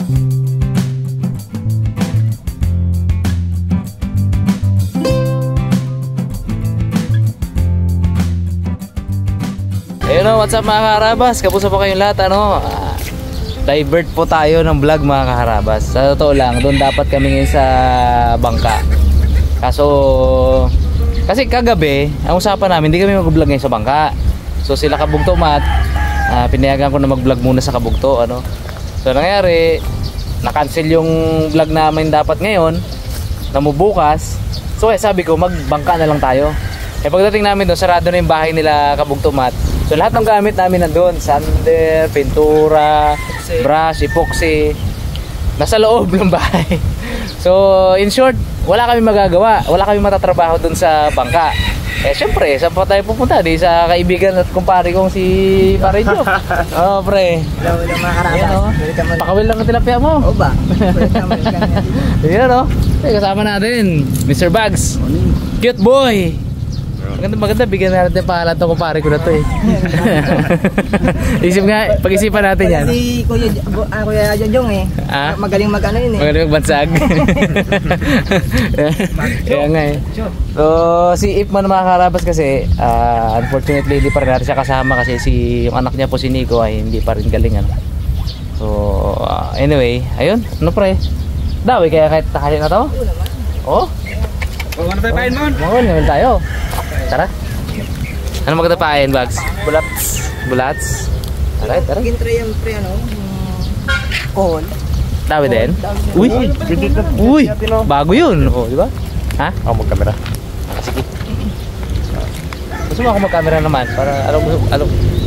Ayun o, what's up mga kaharabas? Kamusta po kayong lahat? Divert po tayo ng vlog mga kaharabas. Sa totoo lang, doon dapat kami ngayon sa bangka. Kasi kagabi, ang usapan namin, hindi kami mag-vlog ngayon sa bangka. So sila Kabugto Mat, pinayagan ko na mag-vlog muna sa Kabugto. So nangyari, na-cancel yung vlog namin dapat ngayon, namubukas. So sabi ko, magbangka na lang tayo. Pagdating namin doon, sarado na yung bahay nila Kabugto Mat. So lahat ng gamit namin nandun, sander, pintura, brush, epoxy, nasa loob ng bahay. So in short, wala kami magagawa, wala kami matatrabaho dun sa bangka. Syempre, saan pa tayo pupunta? Di sa kaibigan at kumpare kong si Pare Joe. Oh pre. Hello mga karabas. Pakawil lang ang tilapia mo. Oo ba? Yan o. Kasama natin, Mr. Bags. Cute boy. Maganda, bigyan natin yung pangalan itong kumpare ko na to eh. Isip nga, pag-isipan natin yan. Si Kuya Jojong eh. Magaling mag-ano yun eh. Magaling magbansag. Kaya nga eh. So, si Ipman mga karabas kasi, unfortunately hindi pa rin natin siya kasama kasi yung anak niya po si Nico ay hindi pa rin galing. So, anyway, ayun. Ano pre? Dawi kaya kahit takali na to? Oh? Ano tayo pain mo? Ngayon tayo. Tara. Ano magtapain, Bags? Bulats. Alright, tara. Gintry yung pre kohol. Dawi din? Uy! Bago yun. Oh, di ba? Ha? Ako mag-camera. Sige. Gusto mo ako mag-camera naman para alam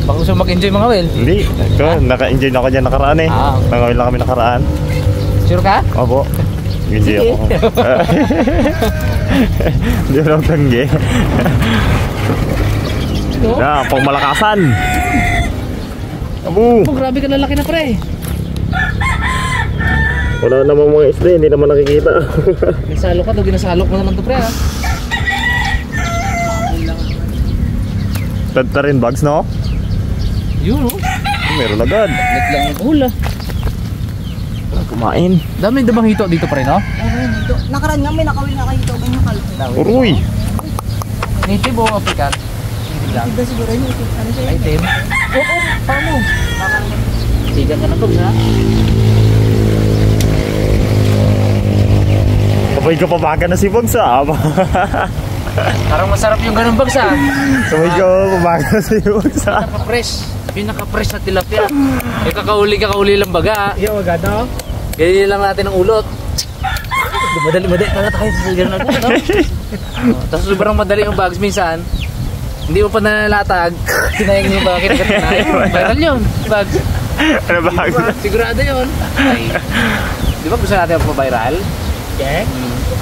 baka gusto mag-enjoy mga Will? Hindi. Ito, naka-enjoy na ako dyan nakaraan eh. Nangawin lang kami nakaraan. Sure ka? Opo. Enjoy ako. Hindi ako tanggi. Na, pang malakasan. Abo. Oh, grabe ka lalaki na pre. Wala namang mga isda, hindi naman nakikita. Ginasalo ka to, ginasalok mo naman to pre ha. Tadta rin Bags no? Yun oh. Meron agad. Lit lang ang hula. Kumain. Dami damang hito dito pre no? Nakaraan nga may nakawil na kayo ito. Ganyan kalpo. Uruy. Native o African? Native lang. Iba siguro yun. Ano siya? Native? Oo, paano? Tigan ka na to ha? Kapag kapabaga na si Bags Parang masarap yung ganun Bags ha? Kapag kapabaga na si Bags Pinaka-fresh na tilapia. Kakauli lang baga. Iyo, agad no? Ganyan lang natin ang ulot. Madali pala tayo sa ganun agad no? Tapos sobrang madali yung Bags minsan. Hindi mo pa nalalatag. Tinayang yung baga kinagatanay. Viral yun Bags. Ano Bags? Sigurado yun. Di ba gusto natin ang viral? Yeah.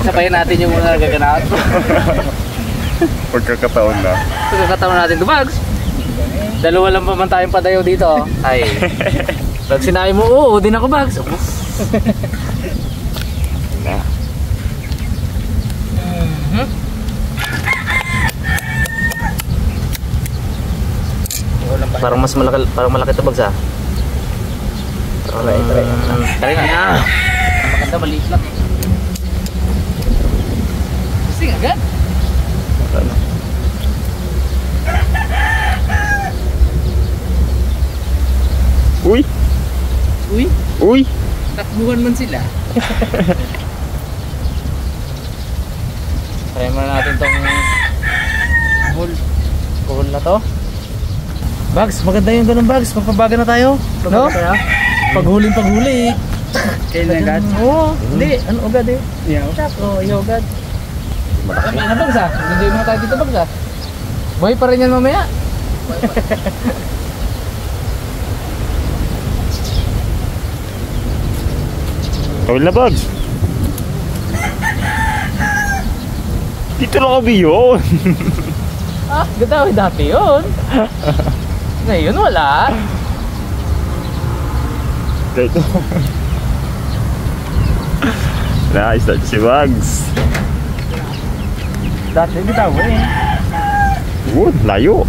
Sabayan natin yung mga nagaganap. Pagkakataon na. Pagkakataon natin to Bags. Dalawa lang pa man tayong padayaw dito. Ay. Pag sinabi mo, oo, din ako Bags. Na. Parang mas malaki to Bags ha. Try na. Maganda maliit lang. Sing agad. Uy. Takbuhan man sila. Try mo natin tong buhol na to. Bags, maganda yung ganun Bags. Magpabaga na tayo. No? Paghuli. Kailan agad? Oo. Hindi. Ano agad eh? Iyo. Iyo agad. Ano Bags ha? Enjoy mo tayo dito Bags ha? Buhay pa rin yan mamaya. Kawil na Bags. Dito lang kami yun. Ganda dati yun. Ngayon wala. Dito. Nice, that's si Bags. Dati bitaw eh. Layo.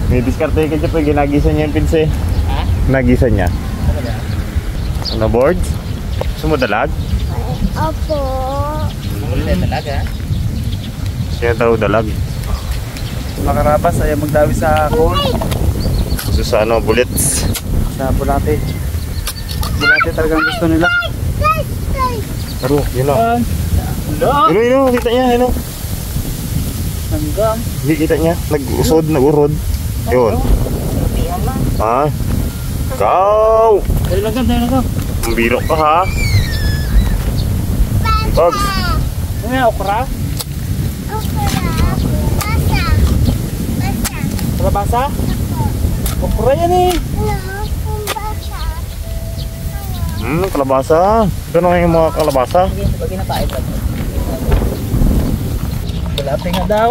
May diskarte ka dyan, ginagisa niya yung pinse. Ha? Nagisa niya. Ano boards? Sumudalag? Opo. Wala talaga. Siya daw dalag. Makarabas ay magdawi sa cone. Gusto sa ano, bullets. Sa bulate. Bulate talagang gusto nila. Pero, yun o. Hello. Yun o, kita niya, yun o. Hanggang. Hindi kita niya. Nag-usod, nag-urod. Yun. Ha? Ikaw! Tayo lang lang. Mambiro ka ha? Bugs. Ano yan, okra? Kalabasa? Okra yan eh. Kalabasa. Gano'n yung mga kalabasa? Pag inapait lang. Bulate nga daw.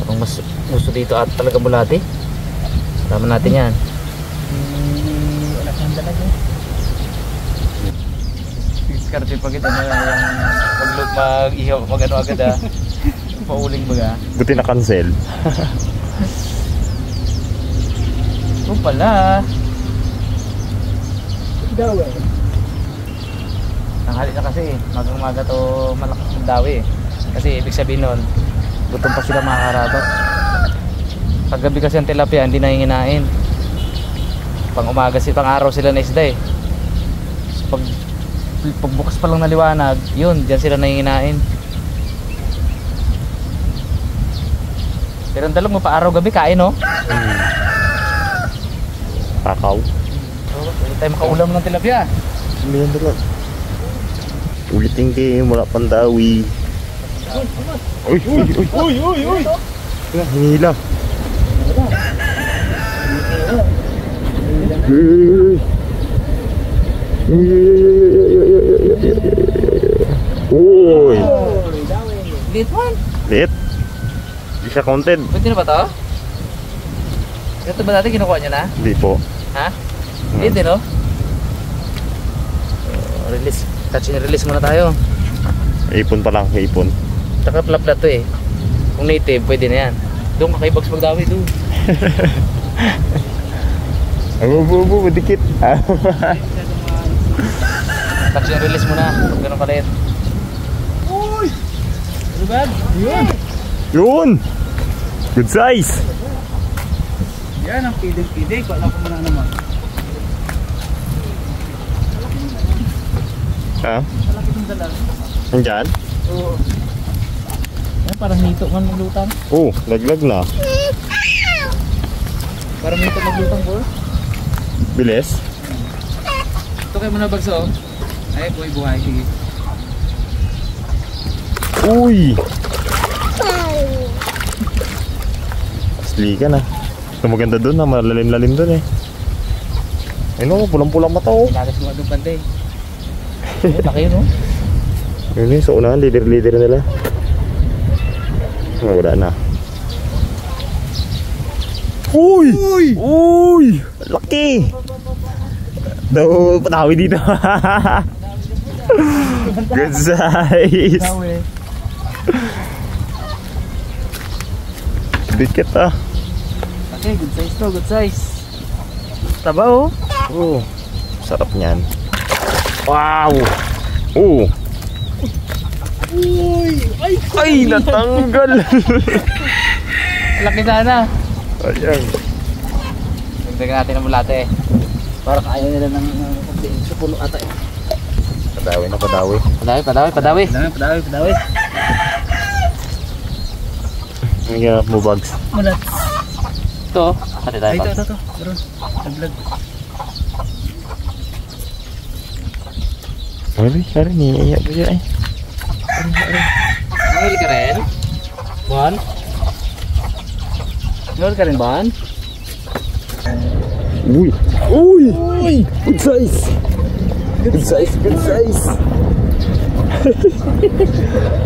Ang mas gusto dito at talaga bulati. Tama natin yan. Wala kang talaga. Diskarte pa kita na yung mag-ihaw, mag-ano agad ah. Pauling baga. Buti na cancel. Oo pala. Daw eh. Tanghali na kasi. Magang-maga to malakas ng dawi eh. Kasi ibig sabihin nun, gutom pa sila makakarabat. Paggabi kasi ang tilapia, hindi nanginginain. Pang umaga, pang araw sila na isda eh. So, pagbukas pa lang na liwanag, yun, dyan sila nanginginain. Pero ang dalog mo pa araw gabi, kain no? Takaw. So, hindi tayo makaulam ng tilapia. Hindi yan dalag. Ulitin kayo, wala pang dawi. Uy, uy, uy. Uy, uy, uy. Hingila. Uy. Lit one. Lit. Hindi siya counted. Pwede na ba to? Ito ba dati kinukuha niya na? Hindi po. Ha? Hindi no? Release. Touch and release muna tayo. Ipon pa lang, ipon. Tsaka plaplat to eh. Kung native, pwede na yan. Doon ka kay Bugs magdawi doon. Abu, dikit. Touch and release muna. Huwag ganun kalit. Uy. Ano ba? Yun. Yun. Good size. Yan ang pidig-pidig. Wala ko muna naman. Ha? Malaki itong dalag. Nandyan? Oo. Parang nito man maglutang. Oh, laglag na. Parang nito maglutang po. Bilis. Ito kayo muna bagso. Ay, buhay. Sige. Uy! Asli ka na. Ito maganda dun na, malalim-lalim dun eh. Ayun o, pulang-pulang mata o. Lagas mo doon bantay. Laki yun o. Yun eh, sa unahan, leader nila. Wala na. Uy! Uy! Laki! Daw, patawi dito. Good size! Dikit ah. Okay, good size to, good size. Taba oh. Oh, sarap niyan. Wow! Oh! Ay, natanggal! Laki sana. Ayan. Dagdagan natin ang bulate. Parang ayaw nila ng sa puno ata eh. Padawi na padawi. Padawi. Padawi. Ang ganap mo bags. Mulat. Ito. Pati tayo. Ay, Pag. ito. Meron. Naglag. Sorry, niiyak ko siya eh. Mahuli ka rin? Bon? Mahuli ka rin, Bon? Uy! Uy! Good size! Good size!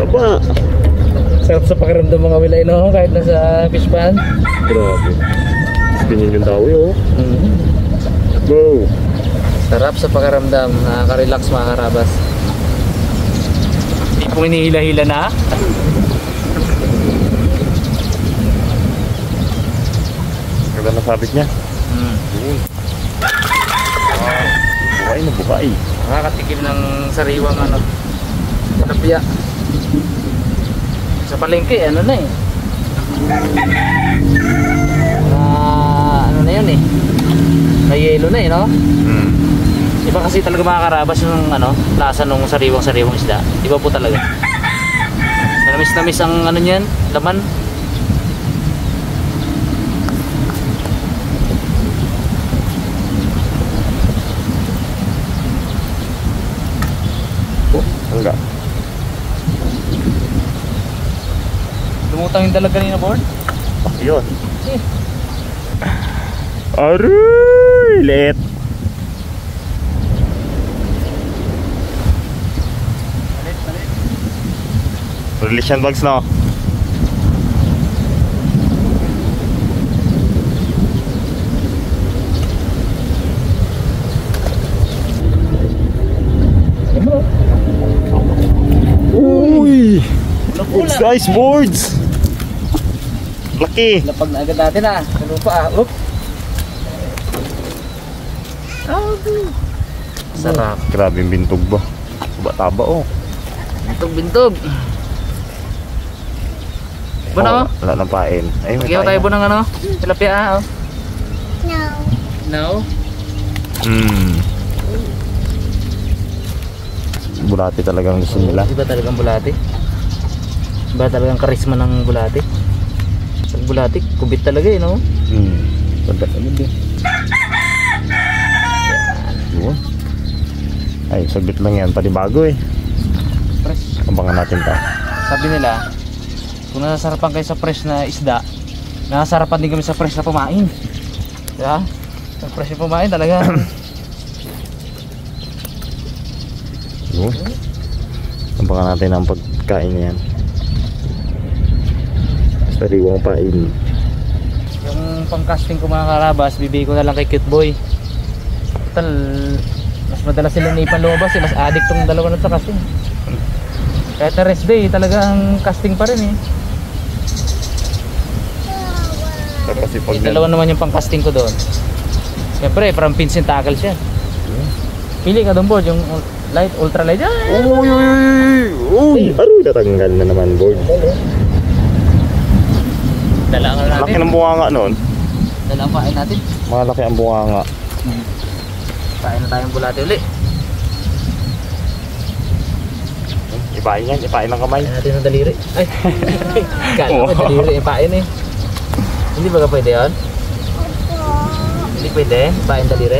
Aba! Sarap sa pakiramdam mga wilay no, kahit nasa fish pan. Grabe. Spinning yung dawi oh. Go! Sarap sa pakiramdam, nakaka-relax mga karabas. Hindi pong inihila-hila na. Ganda na sabit niya. Yun. Buhay na buhay. Nakakatikim ng sariwang ano, tilapia. Sa palengke, ano na eh. Ano na yun eh. May yelo na eh, no? Iba kasi talaga makakarabas yung ano, lasa nung sariwang isda. Iba po talaga. Namis ang ano niyan, laman. Hangga. Lumutang yung dalag kanina, board. Yun. Aray! Liit. Release yan, Bags, no? Uy! Good size boards! Laki! Lapag na agad natin ah. Ano pa ah. Oop. Sarap. Grabe yung bintog ba? Taba-taba, oh. Bintog. Bono? Wala nang pain. Ay, may Mag-ihaw tayo pain. po ng ano? Tilapia ah. Oh. No. Bulati talagang gusto nila. Iba talagang bulati. Iba talagang karisma ng bulati. Pag bulati, kubit talaga eh, no? Sagat agad eh. Yun. Ay, saglit lang yan. Panibago eh. Fresh. Abangan natin ta. Sabi nila, kung nasasarapan kayo sa fresh na isda, nasasarapan din kami sa fresh na pumain. Diba? Sa fresh na pumain talaga. Yun. Abangan natin ang pagkain niyan. Sariwang pain. Yung pang-casting ko mga karabas, bibigay ko na lang kay Cute Boy. Total, mas madalas sila na ipanlobas eh. Mas addict tong dalawa na sa casting. Kahit na rest day, talagang casting pa rin eh. Kasi pag Yung dalawa naman yung pang-casting ko doon. Siyempre, parang pins and tackles yan. Pili ka doon board, yung light, ultra light. Uy! Uy! Aroy, natanggal na naman board. Dala nga natin. Laki ng bunganga noon. Dala ang pain natin. Malaki ang bunganga. Pain na tayong bulate uli. Ipain yan, ipain ng kamay. Pain natin ng daliri. Ay! Kala ko daliri yung pain eh. Hindi ba ka pwede yun? Hindi pwede? Pain daliri?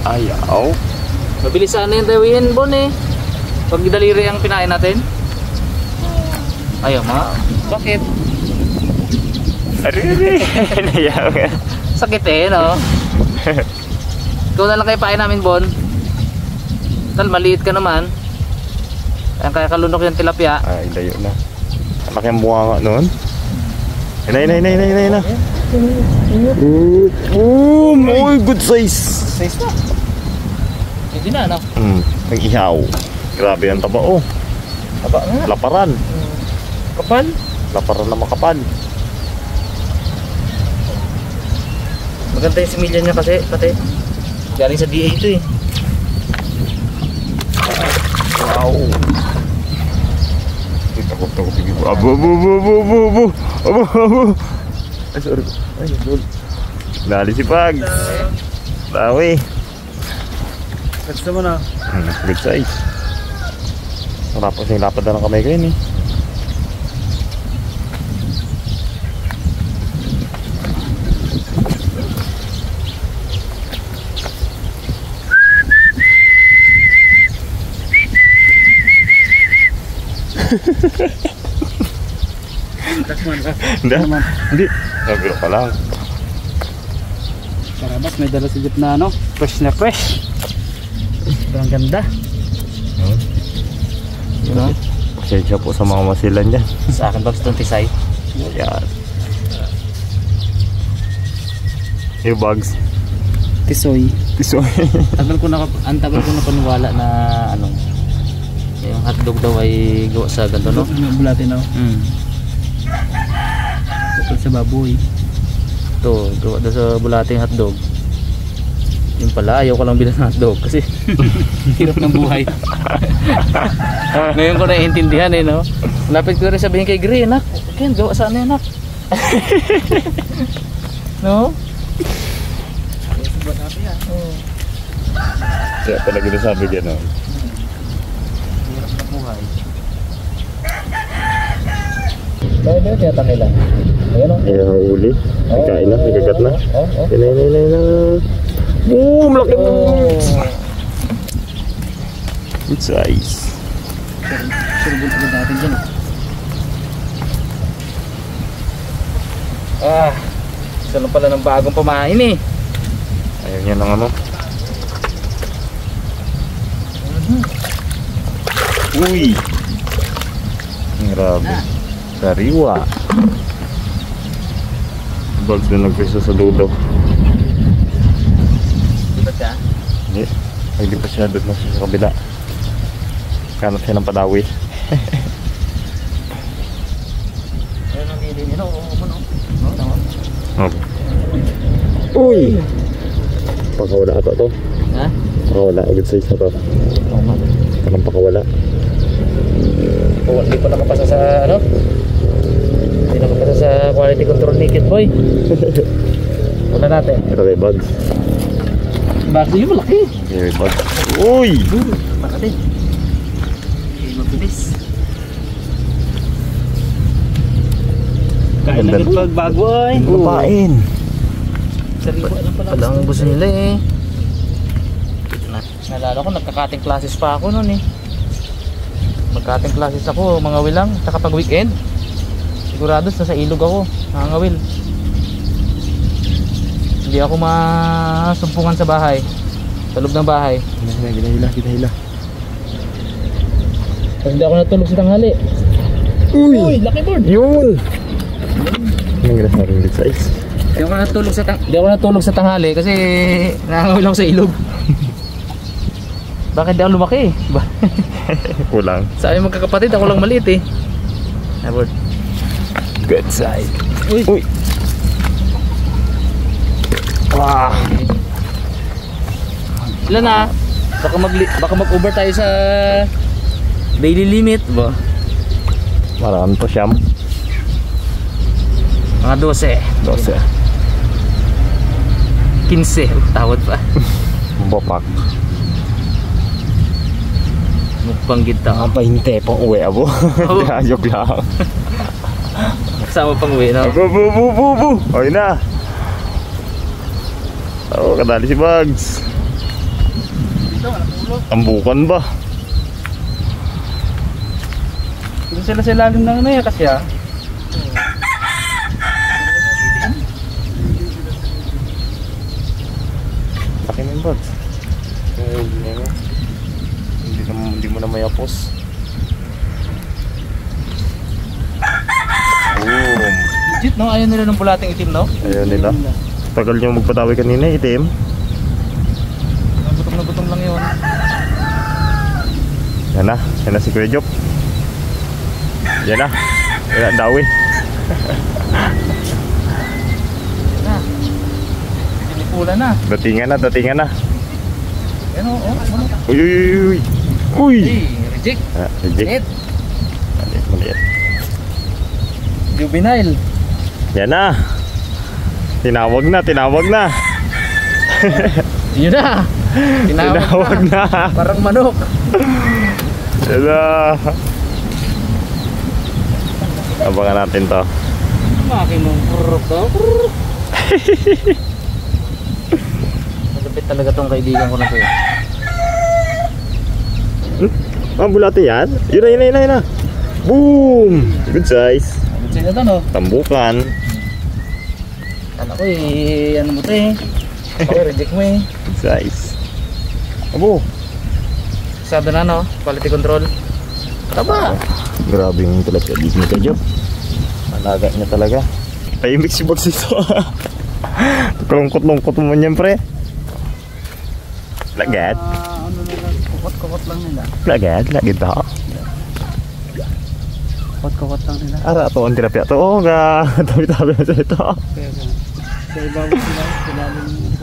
Ayaw. Mabilis sana yung tawihin, Bon eh. Pag daliri ang pinain natin. Ayaw ma. Bakit? Aroy! Nayaw nga. Sakit eh, no? Ikaw na lang kayo pain namin, Bon. Tal, maliit ka naman. Kaya kalunok yung tilapia. Ay, layo na. Laki ang bunganga noon. Inay. Uy, good size. Size na. Hindi na, no? Nag-ihaw. Grabe ang taba, oh. Taba nga. Laparan. Kapal. Laparan na makapal. Maganda yung similya niya kasi, pati. Galing sa DA ito eh. Wow. Takot. Abo. Ay, sorry. Ay, dul. Dali si Pag. Dawi. Gusto mo na? Good size. Sarap kasi yung lapad na ng kamay ko yun eh. Hindi. Nabiro ka lang. Karabas, may dala si Jeep na ano? Fresh na fresh. Ang ganda. Diba? Pasensya po sa mga masilan dyan. Sa akin, Babs, itong tisay. Yan. Yung bags. Tisoy. Tisoy. Ang tagal ko na paniwala na ano, yung hotdog daw ay gawa sa ganito, no? Bulate na. Tukol sa baboy. Ito, gawa daw sa bulating hotdog. Yung pala, ayaw ko lang bilang hotdog kasi hirap ng buhay. Ngayon ko naiintindihan eh, no? Lapit ko rin sabihin kay Gray, nak, Ken, gawa saan yan, nak? No? Kaya talaga nasabi gano'n. Hirap ng buhay. Kaya tiyata kailan? Ayan o. Ayan ang uli. Kain na, nagagat na. Yan. Boom! Laki mo! Good size. Surbol ulit natin dyan. Ah, isa lang pala ng bagong pamain eh. Ayan yan ang ano. Uy! Grabe. Sariwa. Bugs na nagpiso sa dulo. Di ba siya? Hindi. Ay, di pa siya doon na sa kabila. Kanap siya ng padawi. Ayun ang hili nila. Oo, tama. Okay. Uy! Pakawala ata to. Ha? Pakawala. Good size na to. Oo nga. Parang pakawala. Oh, hindi pa nakapasa sa ano? Hindi nakapasa sa quality control naked boy. Wala natin. Ito kay Bugs. Bakit yung malaki? Kay Bugs. Uy! Malaki. Mabilis. Kain Ganda. lang ito bago ay. Lupain. Sariwa lang pala. Pala ang gusto nila eh. Nalala ko nagka-cutting classes pa ako noon eh. Mag-cutting classes ako mga wilang. Saka pag weekend sigurados nasa ilog ako nangangawil. Hindi ako masumpungan sa bahay, sa loob ng bahay. Ginahila. Kasi hindi ako natulog sa tanghali. Uy! Lucky bird. Yun! Anong gila sa aking good size? Hindi ako natulog sa tanghali kasi nangangawil ako sa ilog. Bakit di ako lumaki? Kulang. Sa aming magkakapatid ako lang maliit eh. Abort. Good size. Uy. Wow! Ilan na? Baka mag-over tayo sa daily limit ba? Marami pa siyam. Mga 12. 15. Tawad pa. Bopak. Mukbang kita. Pahinte pang uwi abo. Ayok lang. Kasama pang uwi no? Bu. Ayun na. Oh, kadali si Bugs. Tambukan ba? Dito sila sa ilalim ng ano yan kasi ah. Laki ng Bugs. Hindi mo na mayapos. Boom. Legit no? Ayaw nila ng bulating itim no? Ayun nila. Tagal nyo magpatawi kanina, itim. Gutom na gutom lang yun. Yan na si Kuya Jop. Yan na dawi. Na. Pinipula na. Datingan na. Yan o. Uy! Hey, reject. Reject. Maliit. Juvenile. Yan na. Tinawag na. Yun na. Tinawag na. Parang manok. Yan na. Abangan natin to. Makin mong pruruk to. Malapit talaga tong kaibigan ko na to. Bulate yan? Yun na. Boom! Good size. Good size na to no? Tambukan. Kala ko eh, ano mo to eh. Okay, reject mo eh. Good size. Abo. Sabi na no, quality control. Taba. Grabe yung talaga dito ni Kajop. Malaga niya talaga. Tahimik si Bugs ito. Kalungkot-lungkot mo niyan pre. Lagat. Ano nila, kukot-kukot lang nila. Lagat to. Kukot-kukot lang nila. Ara to ang tilapia to. Oh, ga tabi-tabi na sa ito. Sa ibabaw sila, sinalim